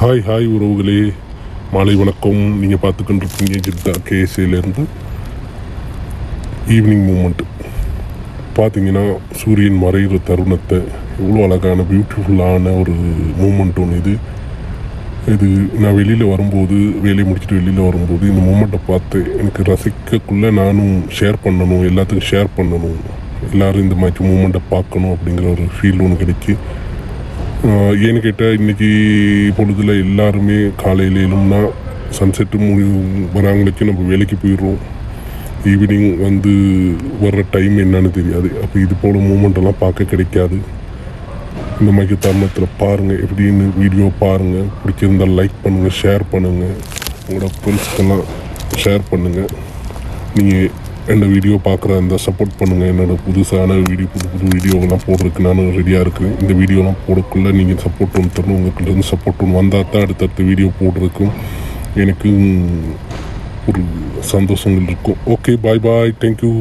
Hi உறவுகளே, மாலை வணக்கம். நீங்கள் பார்த்துக்கிட்டுருப்பீங்க ஜித்தா கேஎஸ்ஏலேருந்து ஈவினிங் மூமெண்ட்டு. பார்த்தீங்கன்னா சூரியன் மறைகிற தருணத்தை எவ்வளோ அழகான பியூட்டிஃபுல்லான ஒரு மூமெண்ட் ஒன்று இது நான் வெளியில் வரும்போது, வேலையை முடிச்சுட்டு வெளியில் வரும்போது இந்த மூமெண்ட்டை பார்த்து எனக்கு ரசிக்கக்குள்ளே நானும் ஷேர் பண்ணணும், எல்லாத்துக்கும் ஷேர் பண்ணணும், எல்லோரும் இந்த மாதிரி மூமெண்ட்டை பார்க்கணும் அப்படிங்கிற ஒரு ஃபீல் ஒன்று கிடைச்சி. ஏன்னு கேட்டால் இன்றைக்கி பொழுதில் எல்லாருமே காலையில் எழும்னா சன்செட்டு வராங்களுக்கு நம்ம வேலைக்கு போயிடுறோம். ஈவினிங் வர்ற டைம் என்னன்னு தெரியாது. அப்போ இது போல் மூமெண்ட்டெல்லாம் பார்க்க கிடைக்காது. இந்த மாதிரி தருணத்தில் பாருங்கள், எப்படின்னு வீடியோ பாருங்கள். பிடிச்சிருந்தால் லைக் பண்ணுங்கள், ஷேர் பண்ணுங்கள், உங்களோட ஃப்ரெண்ட்ஸ்க்கெல்லாம் ஷேர் பண்ணுங்கள். நீங்கள் என்ன வீடியோ பார்க்குற அந்த சப்போர்ட் பண்ணுங்கள். என்னோடய புது வீடியோவெல்லாம் போடுறதுக்கு நானும் ரெடியாக இருக்கிறேன். இந்த வீடியோலாம் போடக்குள்ளே நீங்கள் சப்போர்ட் ஒன்று தரணும். உங்கள்கிட்ட சப்போர்ட் ஒன்று வந்தால் தான் அடுத்தடுத்த வீடியோ போடுறதுக்கும் எனக்கு ஒரு சந்தோஷங்கள் இருக்கும். ஓகே, பாய், தேங்க்யூ.